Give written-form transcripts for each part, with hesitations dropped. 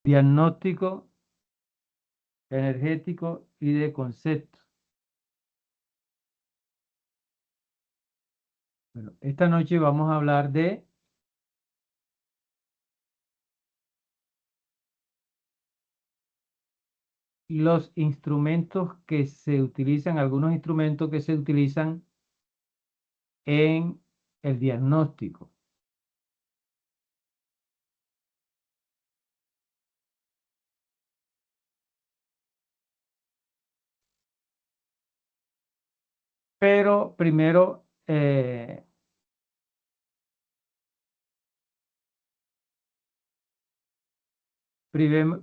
diagnóstico energético y de conceptos. Bueno, esta noche vamos a hablar de los instrumentos que se utilizan, algunos instrumentos que se utilizan en el diagnóstico. Pero primero,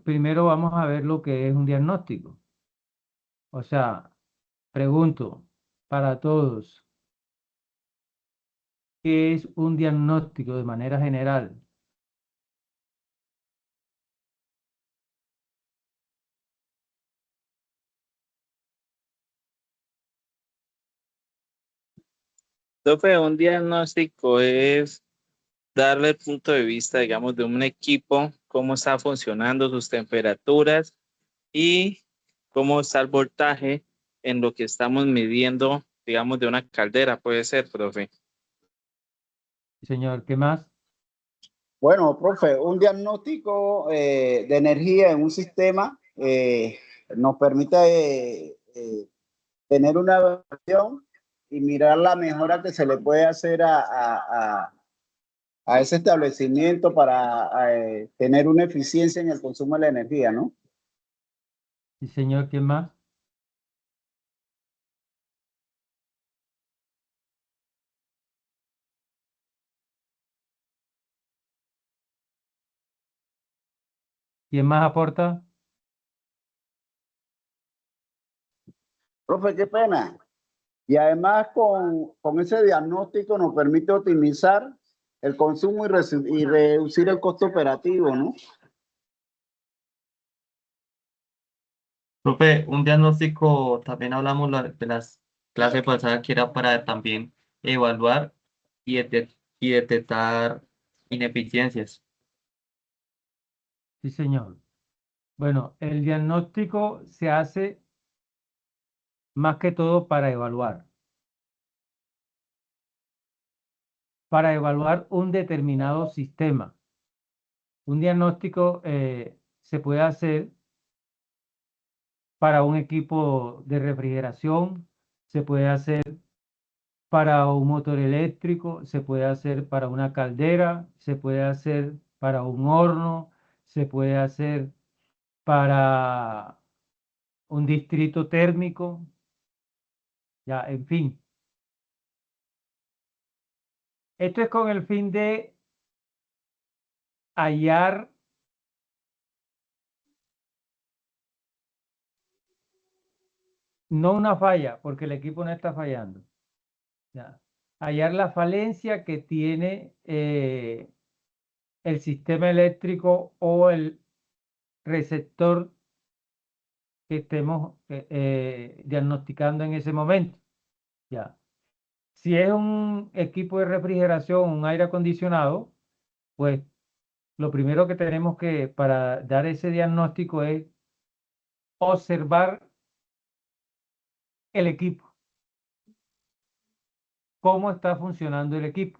primero vamos a ver lo que es un diagnóstico. O sea, pregunto para todos, ¿qué es un diagnóstico de manera general? Profe, un diagnóstico es darle el punto de vista, digamos, de un equipo, cómo está funcionando, sus temperaturas y cómo está el voltaje en lo que estamos midiendo, digamos, de una caldera, puede ser, profe. Señor, ¿qué más? Bueno, profe, un diagnóstico de energía en un sistema nos permite tener una evaluación y mirar la mejora que se le puede hacer a ese establecimiento para tener una eficiencia en el consumo de la energía, ¿no? Sí, señor, ¿qué más? ¿Quién más aporta? Profe, qué pena. Y además con ese diagnóstico nos permite optimizar el consumo y reducir el costo operativo, ¿no? Profe, un diagnóstico, también hablamos de las clases pasadas que era para también evaluar y detectar ineficiencias. Sí, señor. Bueno, el diagnóstico se hace más que todo para evaluar un determinado sistema. Un diagnóstico se puede hacer para un equipo de refrigeración, se puede hacer para un motor eléctrico, se puede hacer para una caldera, se puede hacer para un horno, se puede hacer para un distrito térmico, ya, en fin. Esto es con el fin de hallar no una falla, porque el equipo no está fallando. Ya. Hallar la falencia que tiene el sistema eléctrico o el receptor que estemos diagnosticando en ese momento. Ya. Si es un equipo de refrigeración, un aire acondicionado, pues lo primero que tenemos que, para dar ese diagnóstico es observar el equipo, cómo está funcionando el equipo.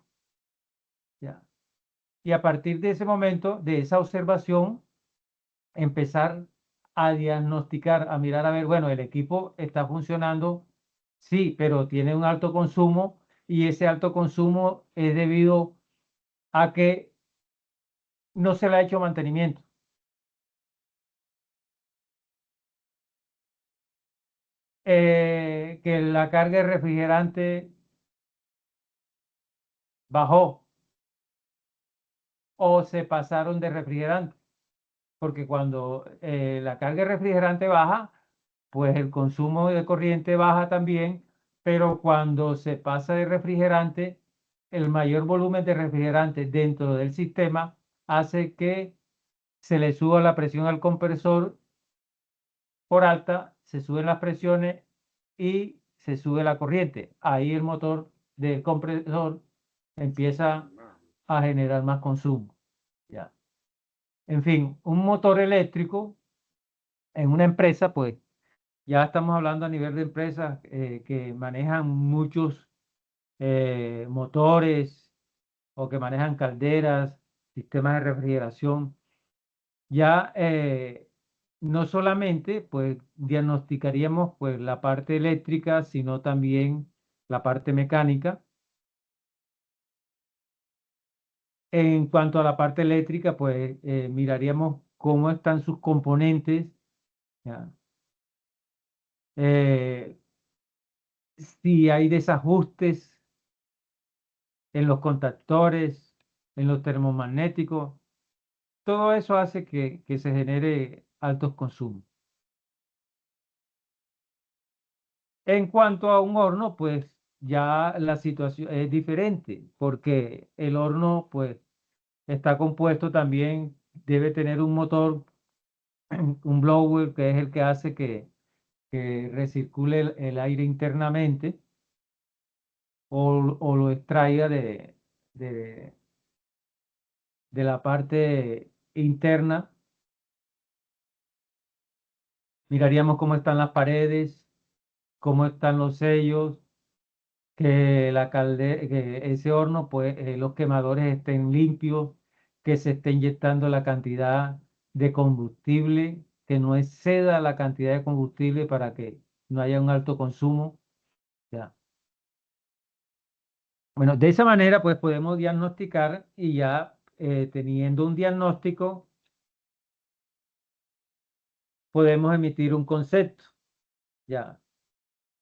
¿Ya? Y a partir de ese momento, de esa observación, empezar a diagnosticar, a mirar, a ver, bueno, el equipo está funcionando, sí, pero tiene un alto consumo y ese alto consumo es debido a que no se le ha hecho mantenimiento. Que la carga de refrigerante bajó o se pasaron de refrigerante, porque cuando la carga de refrigerante baja, pues el consumo de corriente baja también, pero cuando se pasa de refrigerante, el mayor volumen de refrigerante dentro del sistema hace que se le suba la presión al compresor por alta, se suben las presiones y se sube la corriente. Ahí el motor del compresor empieza a generar más consumo. ¿Ya? En fin, un motor eléctrico en una empresa, pues ya estamos hablando a nivel de empresas que manejan muchos motores o que manejan calderas, sistemas de refrigeración. Ya no solamente pues diagnosticaríamos pues la parte eléctrica, sino también la parte mecánica. En cuanto a la parte eléctrica, pues miraríamos cómo están sus componentes, ¿ya? Eh, si hay desajustes en los contactores, en los termomagnéticos, todo eso hace que se genere altos consumos. En cuanto a un horno, pues ya la situación es diferente, porque el horno, pues, está compuesto también, debe tener un motor, un blower, que es el que hace que recircule el aire internamente o lo extraiga de, de la parte interna. Miraríamos cómo están las paredes, cómo están los sellos, que que ese horno, pues los quemadores estén limpios, que se esté inyectando la cantidad de combustible, que no exceda la cantidad de combustible para que no haya un alto consumo. Ya. Bueno, de esa manera, pues podemos diagnosticar y ya teniendo un diagnóstico, podemos emitir un concepto. Ya.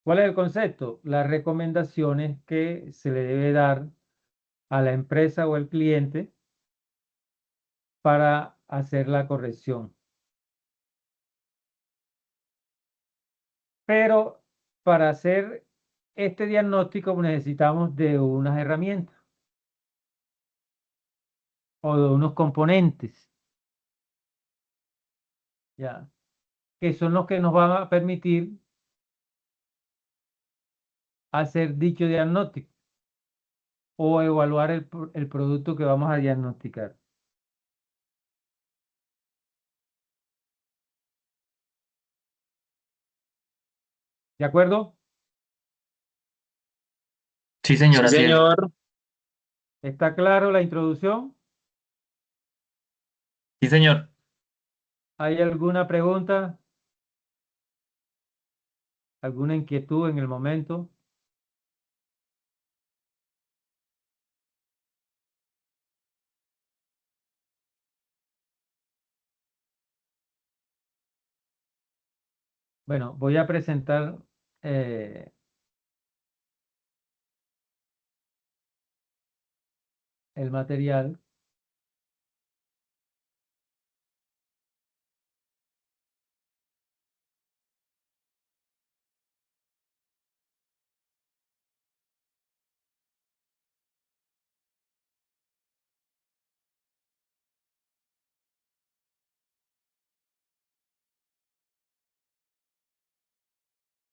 ¿Cuál es el concepto? Las recomendaciones que se le debe dar a la empresa o el cliente para hacer la corrección. Pero para hacer este diagnóstico necesitamos de unas herramientas o de unos componentes, ¿ya? Que son los que nos van a permitir hacer dicho diagnóstico o evaluar el producto que vamos a diagnosticar. ¿De acuerdo? Sí, señor, Sí, así es. señor. ¿Está claro la introducción? Sí, señor. ¿Hay alguna pregunta? ¿Alguna inquietud en el momento? Bueno, voy a presentar el material.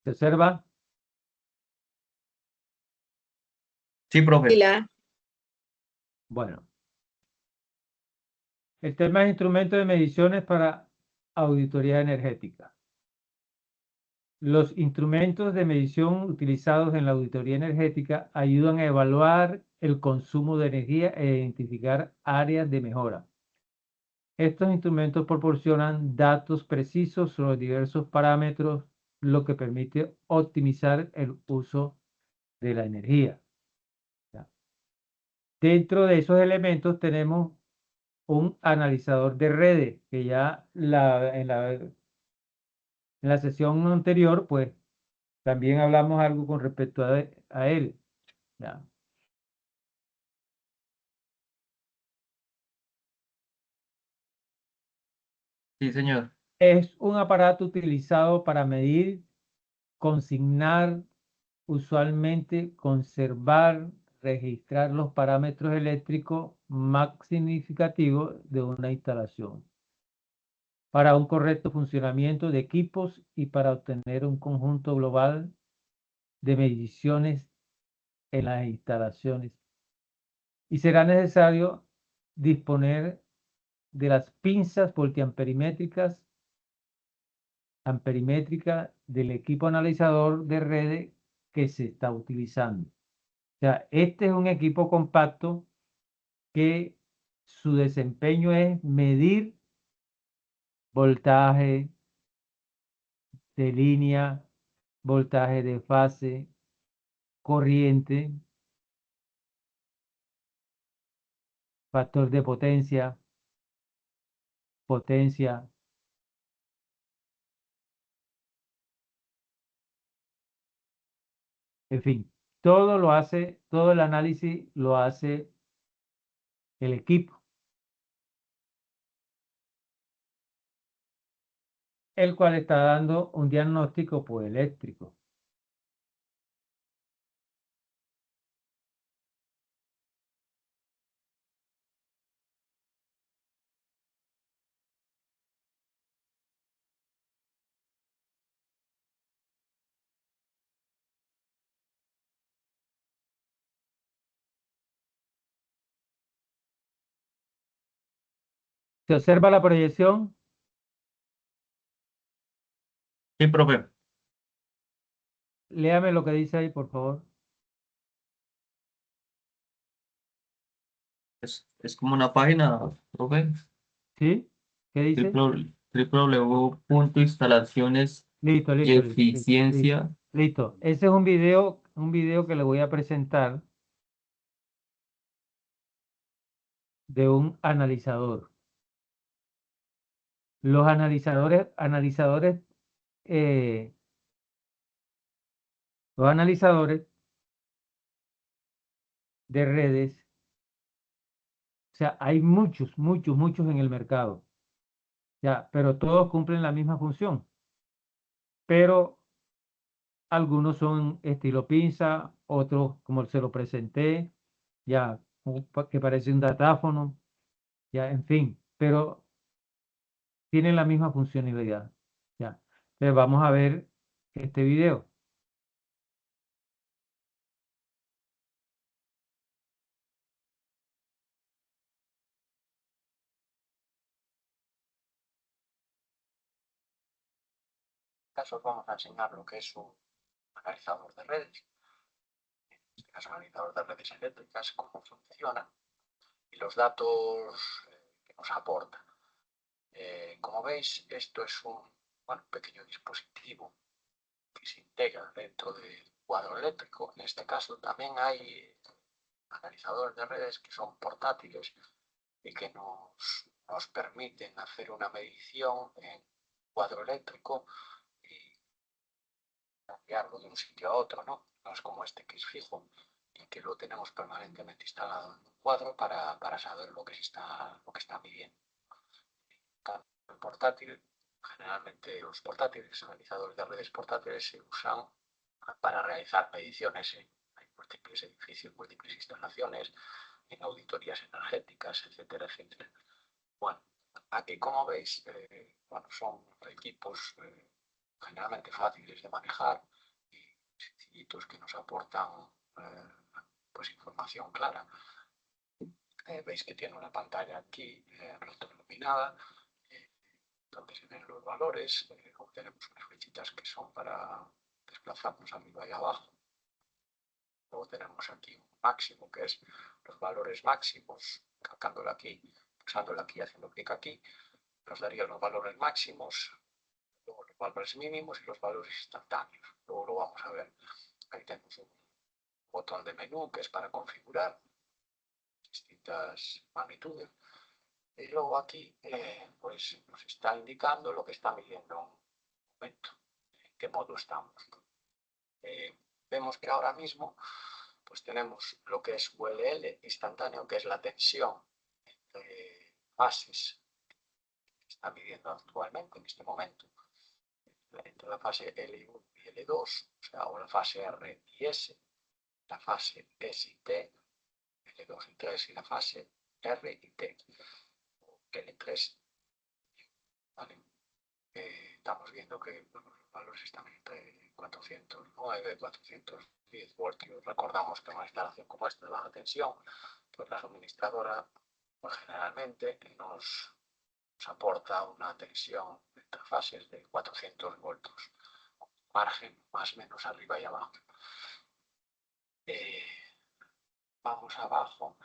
¿Se observa? Sí, profe. Bueno, el tema es instrumentos de mediciones para auditoría energética. Los instrumentos de medición utilizados en la auditoría energética ayudan a evaluar el consumo de energía e identificar áreas de mejora. Estos instrumentos proporcionan datos precisos sobre diversos parámetros, lo que permite optimizar el uso de la energía. ¿Ya? Dentro de esos elementos tenemos un analizador de redes, que ya en la sesión anterior, pues también hablamos algo con respecto a él. ¿Ya? Sí, señor. Es un aparato utilizado para medir, consignar, usualmente conservar, registrar los parámetros eléctricos más significativos de una instalación, para un correcto funcionamiento de equipos y para obtener un conjunto global de mediciones en las instalaciones. Y será necesario disponer de las pinzas voltiamperimétricas del equipo analizador de redes que se está utilizando. O sea, este es un equipo compacto que su desempeño es medir voltaje de línea, voltaje de fase, corriente, factor de potencia, en fin, todo el análisis lo hace el equipo, el cual está dando un diagnóstico pues, eléctrico. Se observa la proyección. Sí, profe. Léame lo que dice ahí, por favor. Es como una página, profe. ¿Sí? ¿Qué dice? www.instalaciones Listo, y listo, listo, listo, eficiencia. listo. Ese es un video que le voy a presentar de un analizador. Los eh, los analizadores de redes, o sea, hay muchos, muchos, muchos en el mercado. Ya, pero todos cumplen la misma función. Pero algunos son estilo pinza, otros, como se lo presenté, ya, que parece un datáfono, ya, en fin, pero tienen la misma funcionalidad. Ya. Entonces vamos a ver este video. Caso os vamos a enseñar lo que es un analizador de redes, en este caso analizador de redes eléctricas, cómo funciona y los datos que nos aporta. Como veis, esto es un pequeño dispositivo que se integra dentro del cuadro eléctrico. En este caso también hay analizadores de redes que son portátiles y que nos permiten hacer una medición en cuadro eléctrico y cambiarlo de un sitio a otro, ¿no? No es como este que es fijo y que lo tenemos permanentemente instalado en un cuadro para saber lo que está midiendo. El portátil, generalmente los portátiles, analizadores de redes portátiles se usan para realizar mediciones en múltiples edificios, múltiples instalaciones, en auditorías energéticas, etcétera, etcétera. Bueno, aquí como veis, son equipos generalmente fáciles de manejar y sencillitos que nos aportan información clara. Veis que tiene una pantalla aquí retroiluminada, donde se ven los valores. Tenemos unas flechitas que son para desplazarnos arriba y abajo. Luego tenemos aquí un máximo, que es los valores máximos, calcándolo aquí, pulsándolo aquí, haciendo clic aquí, nos daría los valores máximos, luego los valores mínimos y los valores instantáneos. Luego lo vamos a ver. Ahí tenemos un botón de menú que es para configurar distintas magnitudes. Y luego aquí nos está indicando lo que está midiendo en un momento, en qué modo estamos. Vemos que ahora mismo tenemos lo que es ULL instantáneo, que es la tensión entre fases que está midiendo actualmente en este momento, entre la fase L1 y L2, o sea, o la fase R y S, la fase S y T, L2 y 3 y la fase R y T, L3. ¿Vale? Estamos viendo que los valores están entre 409 y 410 voltios. Recordamos que en una instalación como esta de baja tensión, pues la suministradora generalmente nos nos aporta una tensión entre fases de 400 voltios, margen más o menos arriba y abajo. Vamos abajo.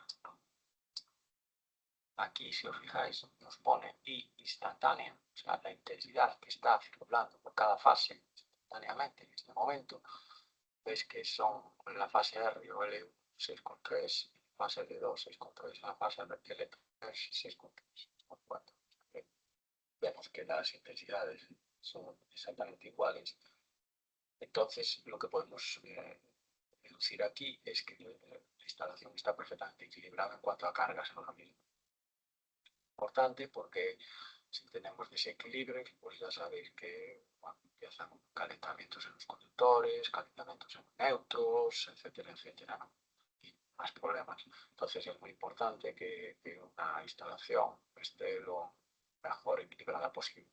Aquí, si os fijáis, nos pone I instantánea, o sea, la intensidad que está circulando por cada fase instantáneamente en este momento. Veis que son la fase R o L1 6,3, fase L2 6,3, la fase L3 6,3, 4. Vemos que las intensidades son exactamente iguales. Entonces, lo que podemos deducir aquí es que la instalación está perfectamente equilibrada en cuanto a cargas ahora mismo. Importante porque si tenemos desequilibrios, pues ya sabéis que empiezan calentamientos en los conductores, calentamientos en neutros, etcétera, etcétera, ¿no? Y más problemas. Entonces es muy importante que una instalación esté lo mejor equilibrada posible.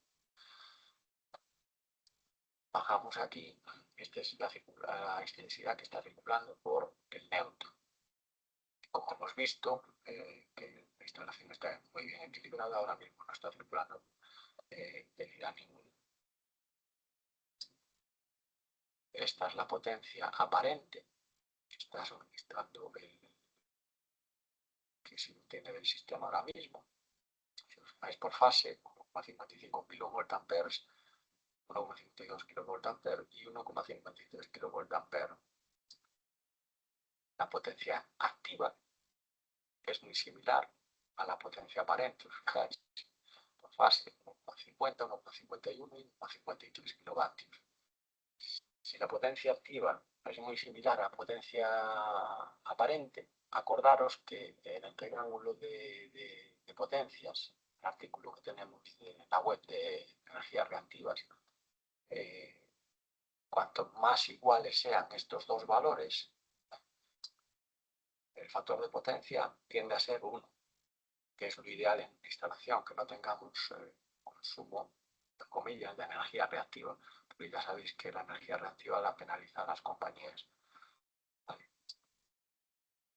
Bajamos aquí, esta es la extensidad que está circulando por el neutro. Como hemos visto, que la instalación está muy bien equilibrada, ahora mismo no está circulando densidad ninguna. Esta es la potencia aparente que está suministrando que se obtiene del sistema ahora mismo. Si os fijáis por fase, 1,55 kVA, 1,52 kVA y 1,53 kVA. La potencia activa es muy similar a la potencia aparente, os fijáis, por fase 1,50, 1,51 y 1,53 kilovatios. Si la potencia activa es muy similar a la potencia aparente, acordaros que en el triángulo de potencias, el artículo que tenemos en la web de energías reactivas, cuanto más iguales sean estos dos valores, el factor de potencia tiende a ser 1, que es lo ideal en instalación, que no tengamos consumo, entre comillas, de energía reactiva, porque ya sabéis que la energía reactiva la penalizan las compañías. Vale.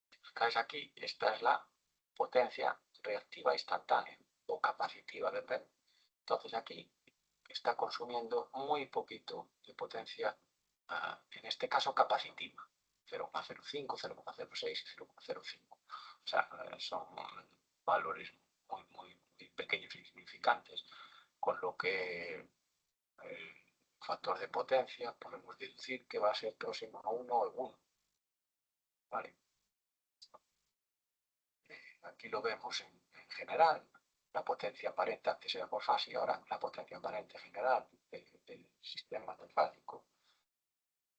Si os fijáis aquí, esta es la potencia reactiva instantánea o capacitiva, depende. Entonces aquí está consumiendo muy poquito de potencia, en este caso capacitiva, 0,05, 0,06, 0,05. O sea, son valores muy pequeños y insignificantes, con lo que el factor de potencia podemos deducir que va a ser próximo a 1 o 1. ¿Vale? Aquí lo vemos en general, la potencia aparente antes era por fase y ahora la potencia aparente general del sistema trifásico,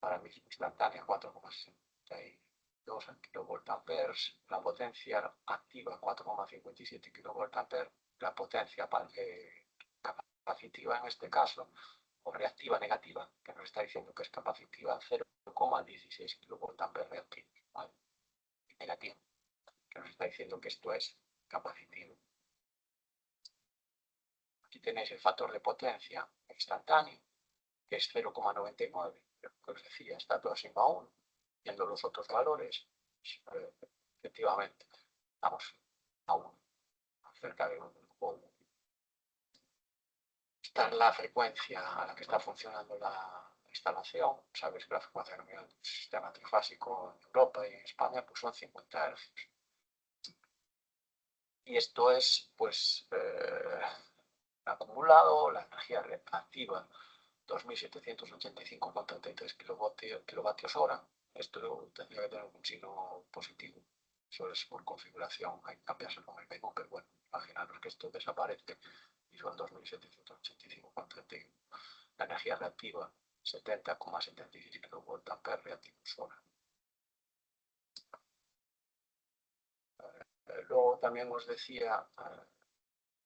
ahora mismo instantánea 4,62 kVA, la potencia activa 4,57 kVA, la potencia capacitiva en este caso, o reactiva negativa, que nos está diciendo que es capacitiva 0,16 kVA reactivo, ¿vale? Negativa, que nos está diciendo que esto es capacitivo. Aquí tenéis el factor de potencia instantáneo, que es 0,99, que os decía, está próximo a 1. Viendo los otros valores, efectivamente, estamos a 1, cerca de 1. Esta es la frecuencia a la que está funcionando la instalación. Sabéis que la frecuencia nominal del sistema trifásico en Europa y en España pues son 50 Hz. Y esto es, pues, acumulado, la energía reactiva 2.785,33 kilovatios hora. Esto tendría que tener un signo positivo. Eso es por configuración, hay que cambiarse con el menú, pero bueno, imaginaros que esto desaparece y son 2.785,31. La energía reactiva 70,76 kVA reactivos hora. Luego también os decía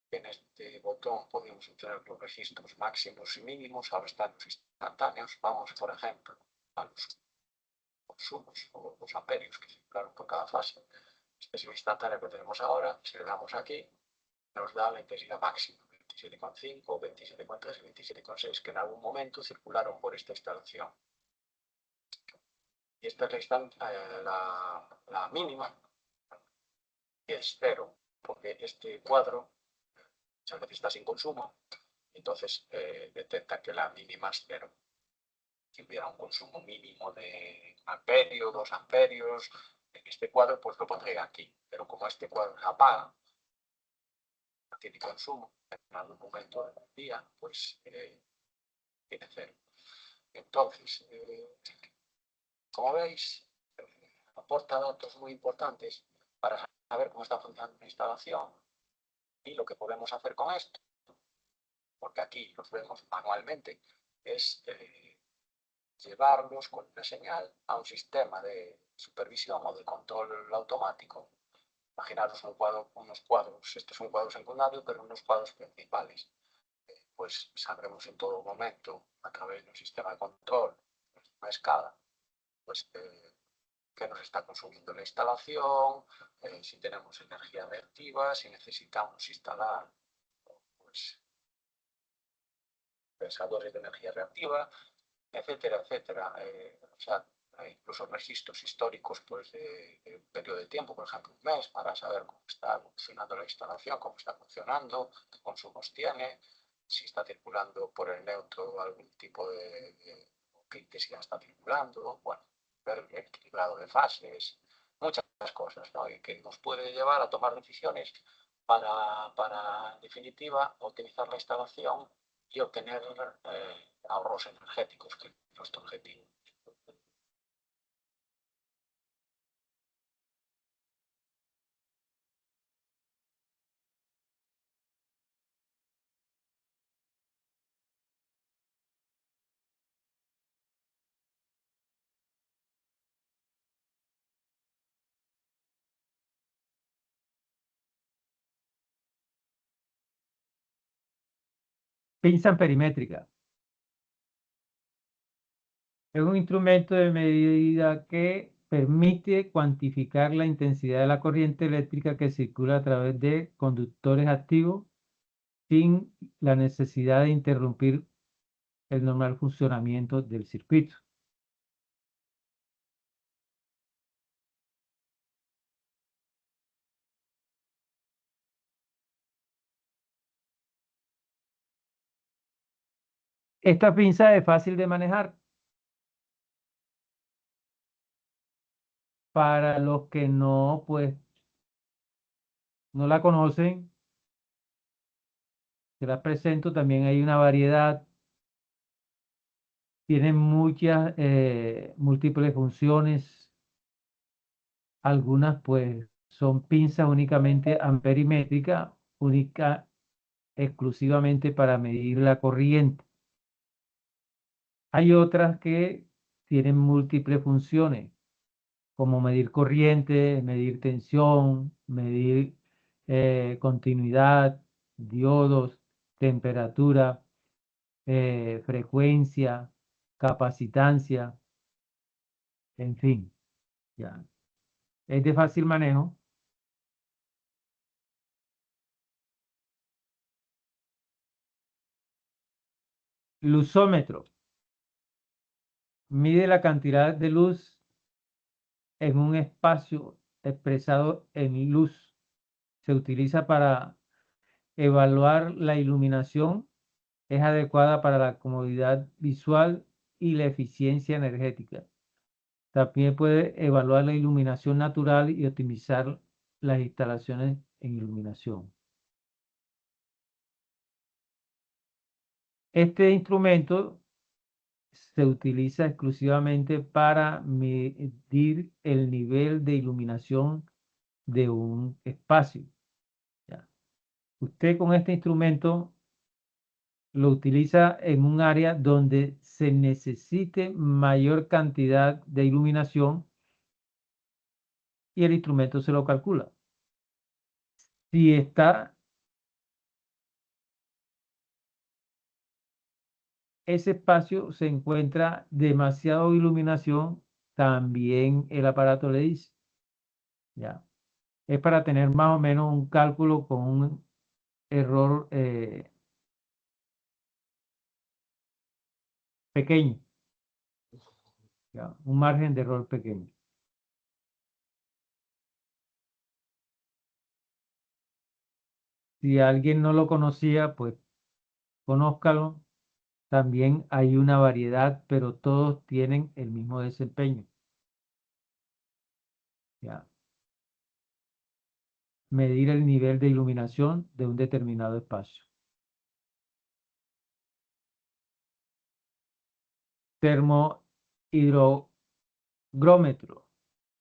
que en este botón podemos obtener los registros máximos y mínimos. Ahora están los instantáneos. Vamos, por ejemplo, a los consumos o los amperios que circularon por cada fase. Este es el instantáneo que tenemos ahora. Si le damos aquí, nos da la intensidad máxima, 27,5, 27,3 y 27,6, que en algún momento circularon por esta instalación. Y esta es la mínima, que es 0, porque este cuadro muchas veces está sin consumo, entonces detecta que la mínima es 0. Si hubiera un consumo mínimo de amperio, 2 amperios, en este cuadro pues lo pondría aquí, pero como este cuadro se apaga, no tiene consumo, en algún momento del día, pues tiene 0. Entonces, como veis, aporta datos muy importantes para saber cómo está funcionando una instalación y lo que podemos hacer con esto, porque aquí los vemos manualmente, es llevarlos con una señal a un sistema de supervisión o de control automático. Imaginaros unos cuadros, este es un cuadro secundario, pero unos cuadros principales. Pues sabremos en todo momento, a través de un sistema de control, una escala, pues qué nos está consumiendo la instalación, si tenemos energía reactiva, si necesitamos instalar pues, pensadores de energía reactiva, etcétera, etcétera. O sea, hay incluso registros históricos pues, de un periodo de tiempo, por ejemplo, un mes, para saber cómo está funcionando la instalación, cómo está funcionando, qué consumos tiene, si está circulando por el neutro algún tipo de que si ya está circulando, bueno, ver el equilibrado de fases, muchas cosas, ¿no? Y que nos puede llevar a tomar decisiones para en definitiva, optimizar la instalación y obtener ahorros energéticos, que es nuestro objetivo. Pinza perimétrica. Es un instrumento de medida que permite cuantificar la intensidad de la corriente eléctrica que circula a través de conductores activos sin la necesidad de interrumpir el normal funcionamiento del circuito. Esta pinza es fácil de manejar. Para los que no, pues, no la conocen, se la presento. También hay una variedad. Tienen muchas, múltiples funciones. Algunas, pues, son pinzas únicamente amperimétricas, exclusivamente para medir la corriente. Hay otras que tienen múltiples funciones, como medir corriente, medir tensión, medir continuidad, diodos, temperatura, frecuencia, capacitancia, en fin, ya. Es de fácil manejo. Luzómetro. Mide la cantidad de luz en un espacio expresado en luz. Se utiliza para evaluar la iluminación. Es adecuada para la comodidad visual y la eficiencia energética. También puede evaluar la iluminación natural y optimizar las instalaciones en iluminación. Este instrumento se utiliza exclusivamente para medir el nivel de iluminación de un espacio. ¿Ya? Usted con este instrumento lo utiliza en un área donde se necesite mayor cantidad de iluminación y el instrumento se lo calcula. Si está ese espacio se encuentra demasiado iluminación, también el aparato le dice. ¿Ya? Es para tener más o menos un cálculo con un error pequeño, ¿ya? Un margen de error pequeño. Si alguien no lo conocía, pues conózcalo. También hay una variedad, pero todos tienen el mismo desempeño. ¿Ya? Medir el nivel de iluminación de un determinado espacio. Termohidrogrómetro.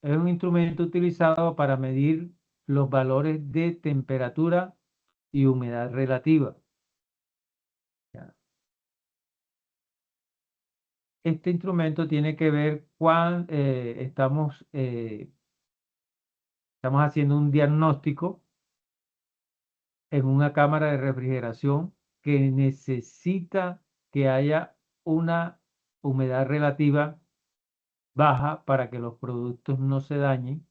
Es un instrumento utilizado para medir los valores de temperatura y humedad relativa. ¿Ya? Este instrumento tiene que ver cuando estamos haciendo un diagnóstico en una cámara de refrigeración que necesita que haya una humedad relativa baja para que los productos no se dañen,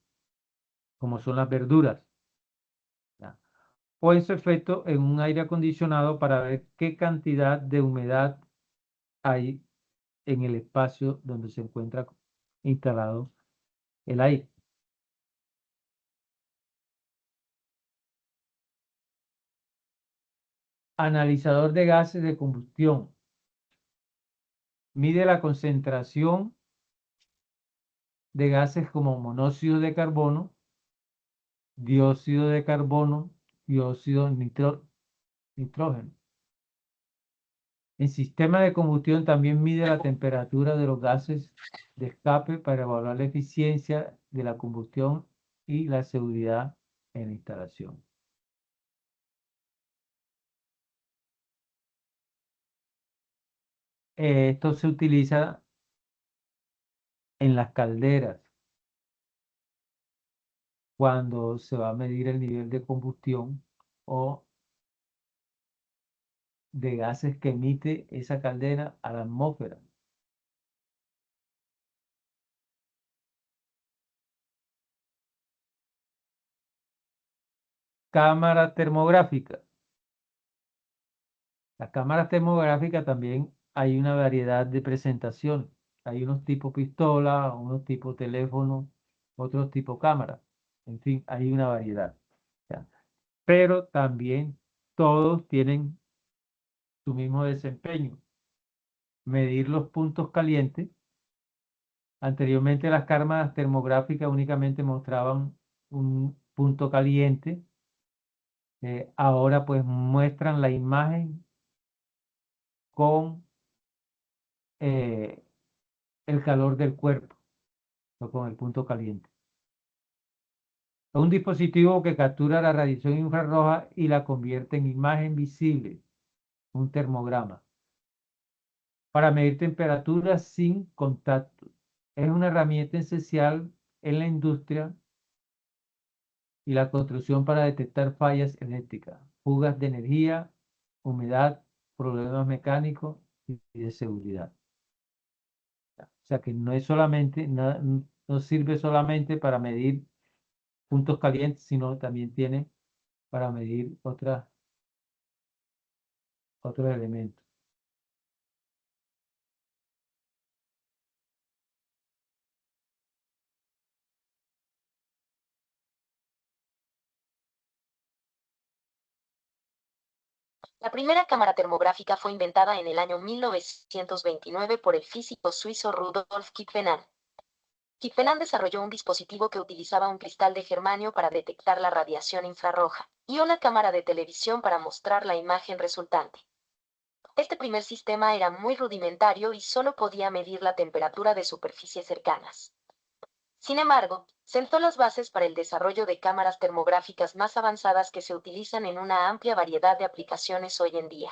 como son las verduras. ¿Ya? O en su efecto en un aire acondicionado para ver qué cantidad de humedad hay en el espacio donde se encuentra instalado el aire. Analizador de gases de combustión. Mide la concentración de gases como monóxido de carbono, dióxido de carbono y óxido nitrógeno. El sistema de combustión también mide la temperatura de los gases de escape para evaluar la eficiencia de la combustión y la seguridad en la instalación. Esto se utiliza en las calderas cuando se va a medir el nivel de combustión o de gases que emite esa caldera a la atmósfera. Cámara termográfica. Las cámaras termográficas también hay una variedad de presentaciones. Hay unos tipo pistola, unos tipo teléfono, otros tipo cámara. En fin, hay una variedad. ¿Ya? Pero también todos tienen su mismo desempeño. Medir los puntos calientes. Anteriormente las cámaras termográficas únicamente mostraban un punto caliente. Ahora pues muestran la imagen con el calor del cuerpo o con el punto caliente. Es un dispositivo que captura la radiación infrarroja y la convierte en imagen visible, un termograma, para medir temperaturas sin contacto. Es una herramienta esencial en la industria y la construcción para detectar fallas eléctricas, fugas de energía, humedad, problemas mecánicos y de seguridad. O sea que no es solamente, no sirve solamente para medir puntos calientes, sino también tiene para medir otros elementos. La primera cámara termográfica fue inventada en el año 1929 por el físico suizo Rudolf Kippenhahn. Kippenhahn desarrolló un dispositivo que utilizaba un cristal de germanio para detectar la radiación infrarroja y una cámara de televisión para mostrar la imagen resultante. Este primer sistema era muy rudimentario y solo podía medir la temperatura de superficies cercanas. Sin embargo, sentó las bases para el desarrollo de cámaras termográficas más avanzadas que se utilizan en una amplia variedad de aplicaciones hoy en día.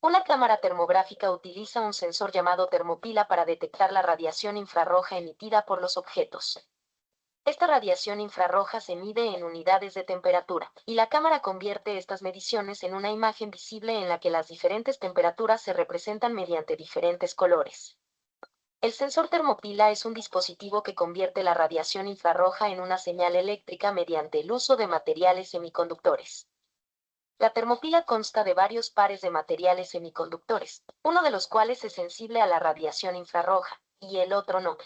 Una cámara termográfica utiliza un sensor llamado termopila para detectar la radiación infrarroja emitida por los objetos. Esta radiación infrarroja se mide en unidades de temperatura, y la cámara convierte estas mediciones en una imagen visible en la que las diferentes temperaturas se representan mediante diferentes colores. El sensor termopila es un dispositivo que convierte la radiación infrarroja en una señal eléctrica mediante el uso de materiales semiconductores. La termopila consta de varios pares de materiales semiconductores, uno de los cuales es sensible a la radiación infrarroja, y el otro no.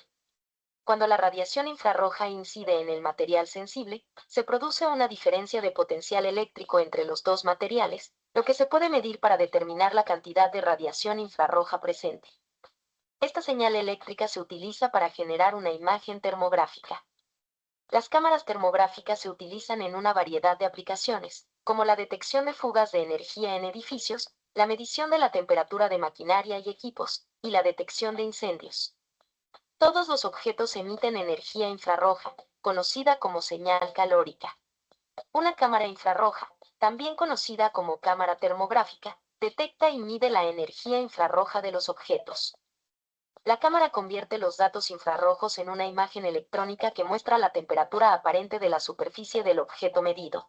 Cuando la radiación infrarroja incide en el material sensible, se produce una diferencia de potencial eléctrico entre los dos materiales, lo que se puede medir para determinar la cantidad de radiación infrarroja presente. Esta señal eléctrica se utiliza para generar una imagen termográfica. Las cámaras termográficas se utilizan en una variedad de aplicaciones, como la detección de fugas de energía en edificios, la medición de la temperatura de maquinaria y equipos, y la detección de incendios. Todos los objetos emiten energía infrarroja, conocida como señal calórica. Una cámara infrarroja, también conocida como cámara termográfica, detecta y mide la energía infrarroja de los objetos. La cámara convierte los datos infrarrojos en una imagen electrónica que muestra la temperatura aparente de la superficie del objeto medido.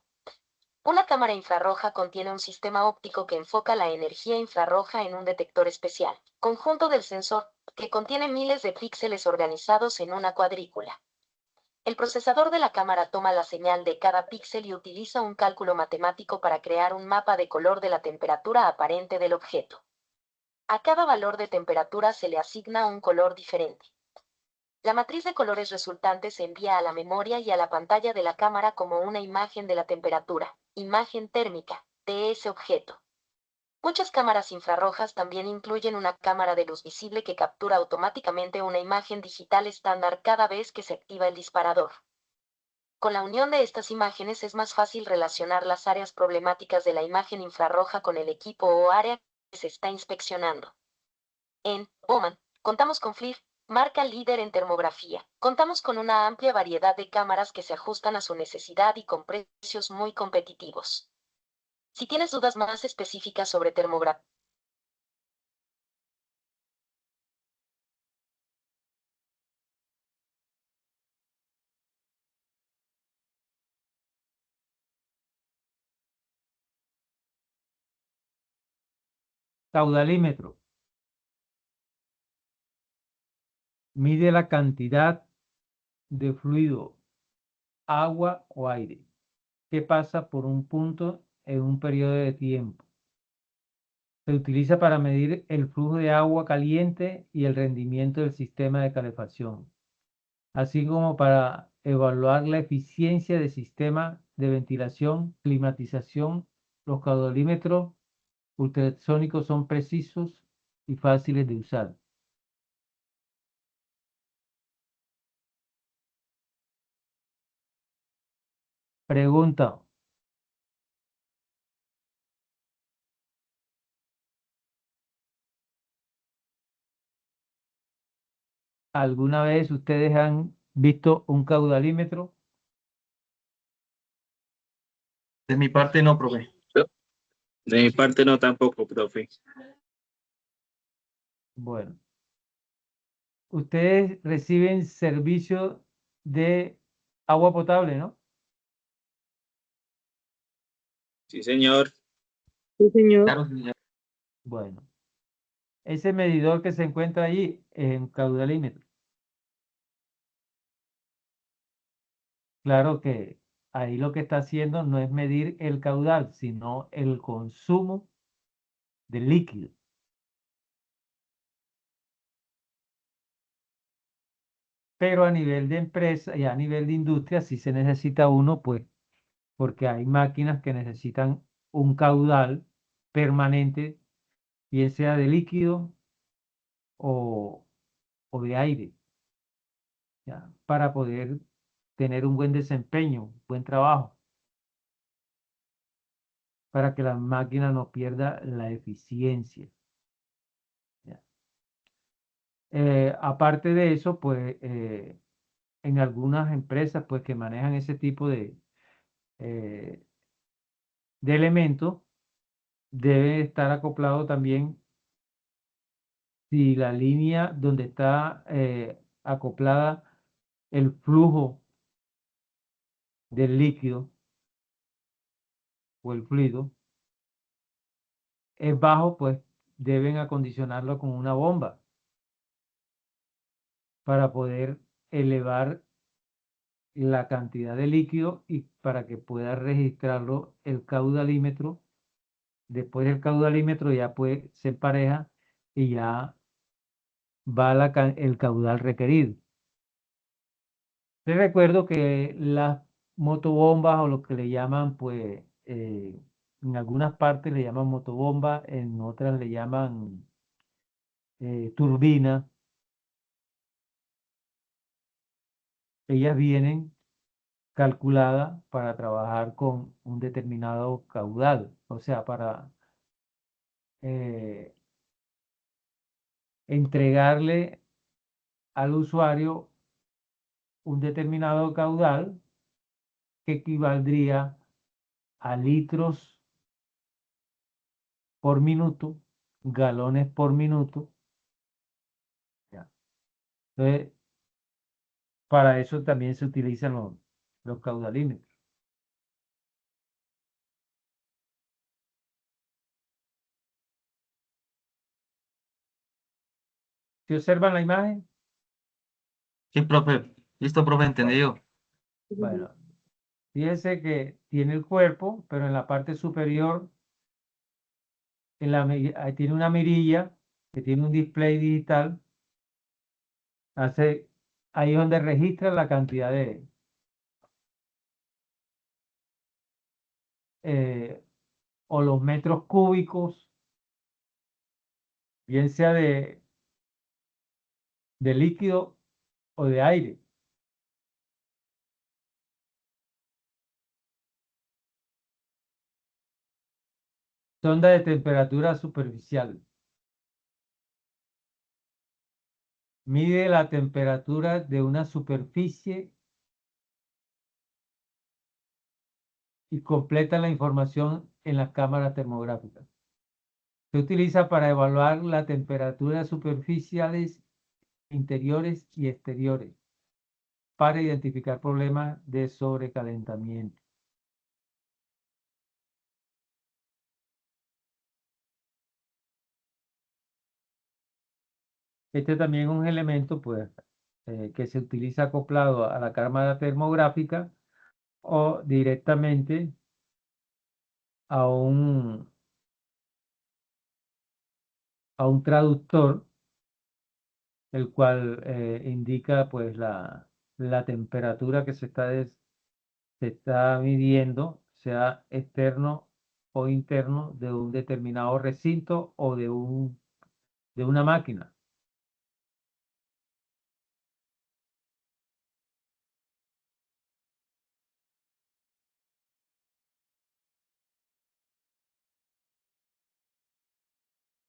Una cámara infrarroja contiene un sistema óptico que enfoca la energía infrarroja en un detector especial, conjunto del sensor, que contiene miles de píxeles organizados en una cuadrícula. El procesador de la cámara toma la señal de cada píxel y utiliza un cálculo matemático para crear un mapa de color de la temperatura aparente del objeto. A cada valor de temperatura se le asigna un color diferente. La matriz de colores resultante se envía a la memoria y a la pantalla de la cámara como una imagen de la temperatura, imagen térmica, de ese objeto. Muchas cámaras infrarrojas también incluyen una cámara de luz visible que captura automáticamente una imagen digital estándar cada vez que se activa el disparador. Con la unión de estas imágenes es más fácil relacionar las áreas problemáticas de la imagen infrarroja con el equipo o área que se está inspeccionando. En Bowman, contamos con FLIR, marca líder en termografía. Contamos con una amplia variedad de cámaras que se ajustan a su necesidad y con precios muy competitivos. Si tienes dudas más específicas sobre termografía, Caudalímetro. Mide la cantidad de fluido, agua o aire que pasa por un punto en un periodo de tiempo. Se utiliza para medir el flujo de agua caliente y el rendimiento del sistema de calefacción, así como para evaluar la eficiencia del sistema de ventilación, climatización. Los caudalímetros ultrasónicos son precisos y fáciles de usar. Pregunta. ¿Alguna vez ustedes han visto un caudalímetro? De mi parte no, profe. De mi parte no tampoco, profe. Bueno, ustedes reciben servicio de agua potable, ¿no? Sí, señor. Claro, señor. Bueno, ese medidor que se encuentra allí es un caudalímetro. Claro que ahí lo que está haciendo no es medir el caudal, sino el consumo de líquido. Pero a nivel de empresa y a nivel de industria sí se necesita uno, pues, porque hay máquinas que necesitan un caudal permanente, bien sea de líquido o de aire, ¿ya? Para poder tener un buen desempeño, buen trabajo, para que la máquina no pierda la eficiencia, ¿ya? Aparte de eso, pues en algunas empresas pues que manejan ese tipo eh, de elementos, debe estar acoplado también si la línea donde está acoplada el flujo del líquido o el fluido es bajo, pues deben acondicionarlo con una bomba para poder elevar la cantidad de líquido y para que pueda registrarlo el caudalímetro. Después del caudalímetro ya pues se empareja y ya va el caudal requerido. Les recuerdo que las motobombas o lo que le llaman, pues, en algunas partes le llaman motobomba, en otras le llaman turbina. Ellas vienen calculadas para trabajar con un determinado caudal, o sea, para eh, entregarle al usuario un determinado caudal que equivaldría a litros por minuto, galones por minuto. ¿Ya? Entonces, para eso también se utilizan los caudalímetros. ¿Se observan la imagen? Sí, profe. Listo, profe, entendido. Bueno, fíjense que tiene el cuerpo, pero en la parte superior ahí tiene una mirilla que tiene un display digital. Ahí es donde registra la cantidad eh, o los metros cúbicos, bien sea de líquido o de aire. Sonda de temperatura superficial. Mide la temperatura de una superficie y completa la información en las cámaras termográficas. Se utiliza para evaluar la temperatura superficiales interiores y exteriores para identificar problemas de sobrecalentamiento. Este también es un elemento pues, que se utiliza acoplado a la cámara termográfica o directamente a un traductor, el cual indica pues la temperatura que se está midiendo, sea externo o interno, de un determinado recinto o de una máquina.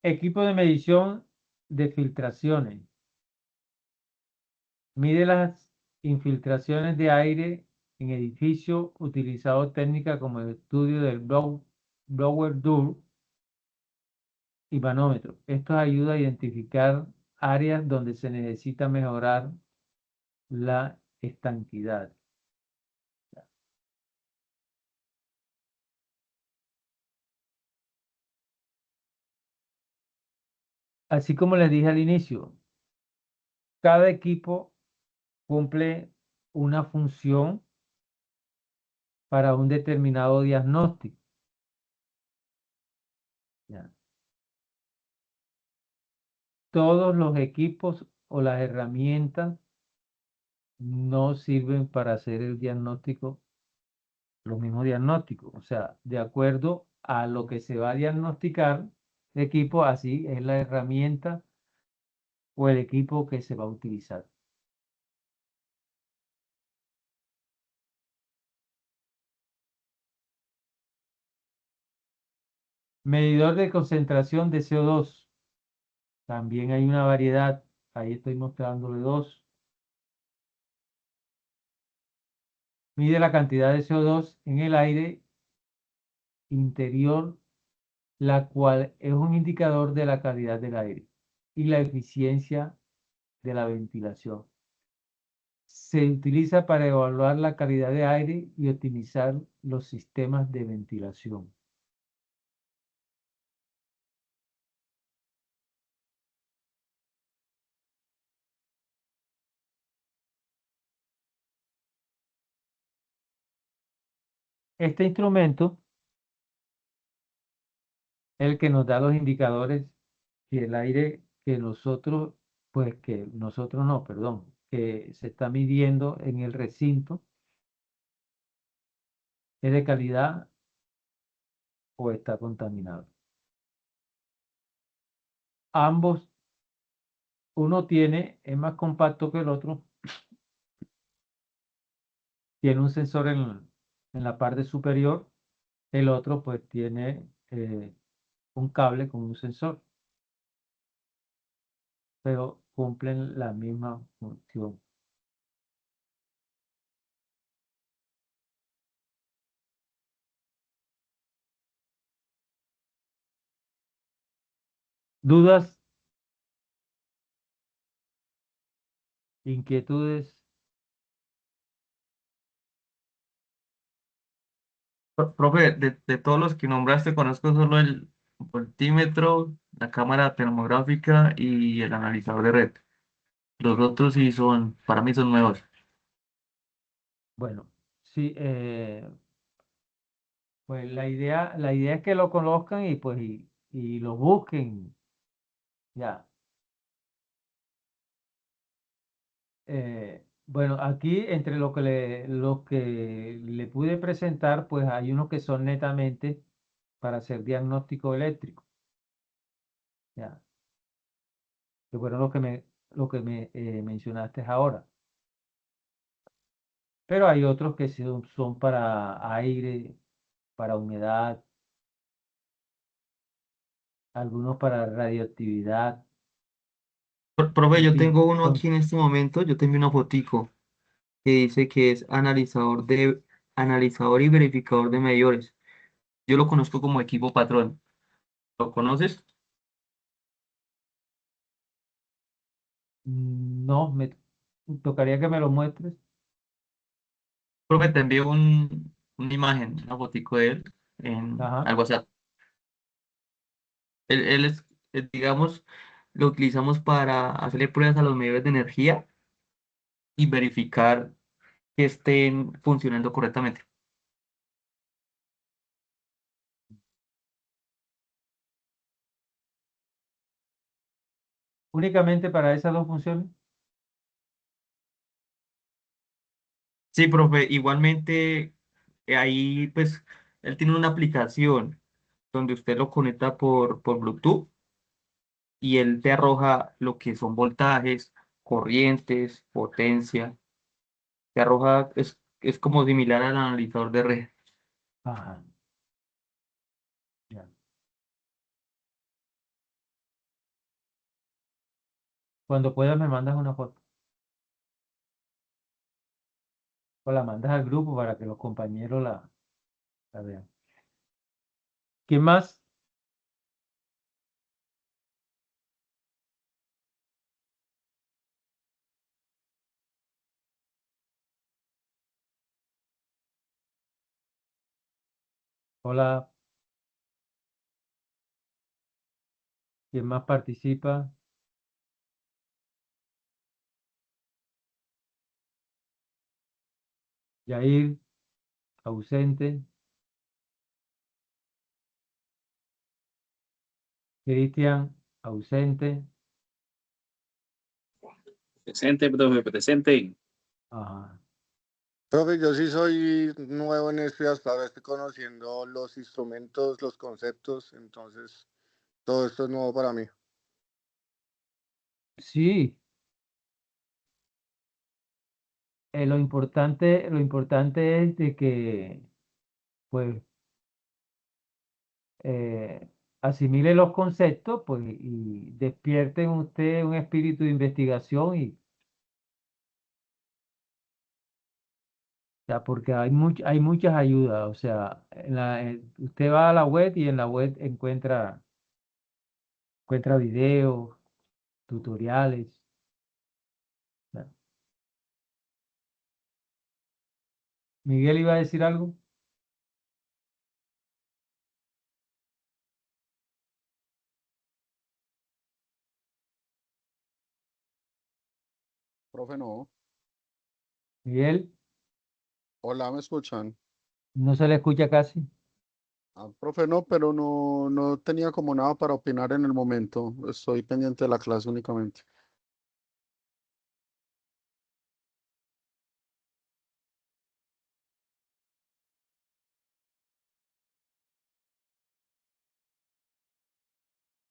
Equipo de medición de filtraciones. Mide las infiltraciones de aire en edificios utilizando técnicas como el estudio del blower door y manómetro. Esto ayuda a identificar áreas donde se necesita mejorar la estanquidad. Así como les dije al inicio, cada equipo cumple una función para un determinado diagnóstico. ¿Ya? Todos los equipos o las herramientas no sirven para hacer el diagnóstico, los mismos diagnósticos. O sea, de acuerdo a lo que se va a diagnosticar el equipo, así es la herramienta o el equipo que se va a utilizar. Medidor de concentración de CO2. También hay una variedad. Ahí estoy mostrándole dos. Mide la cantidad de CO2 en el aire interior, la cual es un indicador de la calidad del aire y la eficiencia de la ventilación. Se utiliza para evaluar la calidad de aire y optimizar los sistemas de ventilación. Este instrumento es el que nos da los indicadores si el aire que nosotros, pues que nosotros no, perdón, que se está midiendo en el recinto es de calidad o está contaminado. Ambos, uno es más compacto que el otro, tiene un sensor en la parte superior, el otro pues tiene un cable con un sensor, pero cumplen la misma función. ¿Dudas? ¿Inquietudes? Profe, de todos los que nombraste, conozco solo el voltímetro, la cámara termográfica y el analizador de red. Los otros sí son, para mí son nuevos. Bueno, sí, pues la idea es que lo conozcan y pues y lo busquen. Ya. Bueno, aquí entre lo que le pude presentar, pues hay unos que son netamente para hacer diagnóstico eléctrico. Ya. Que fueron lo que me mencionaste ahora. Pero hay otros que son para aire, para humedad, algunos para radioactividad, Profe, en yo fin. tengo uno aquí en este momento, yo tengo una fotico que dice que es analizador y verificador de medidores. Yo lo conozco como equipo patrón. ¿Lo conoces? No, me tocaría que me lo muestres. Profe, te envío una imagen, una fotico de él Ajá. al WhatsApp. Él es, digamos, lo utilizamos para hacerle pruebas a los medidores de energía y verificar que estén funcionando correctamente. Únicamente para esas dos funciones. Sí, profe, igualmente ahí pues él tiene una aplicación donde usted lo conecta por Bluetooth y él te arroja lo que son voltajes, corrientes, potencia. Te arroja, es como similar al analizador de red. Ajá. Ya. Cuando puedas me mandas una foto o la mandas al grupo para que los compañeros la vean. ¿Quién más? Hola, ¿quién más participa? Yair, ausente. Cristian, ausente. Presente, profe, presente. Ajá. Profe, yo sí soy nuevo en esto y hasta ahora estoy conociendo los instrumentos, los conceptos, entonces todo esto es nuevo para mí. Sí, lo importante es de que pues eh, asimile los conceptos pues, y despierte en usted un espíritu de investigación o sea, porque hay muchas ayudas, o sea, usted va a la web y en la web encuentra videos, tutoriales. ¿No? Miguel iba a decir algo. Profe, no. Miguel, Hola, ¿me escuchan? no se le escucha casi. Ah, profe, no, pero no tenía como nada para opinar en el momento. Estoy pendiente de la clase únicamente.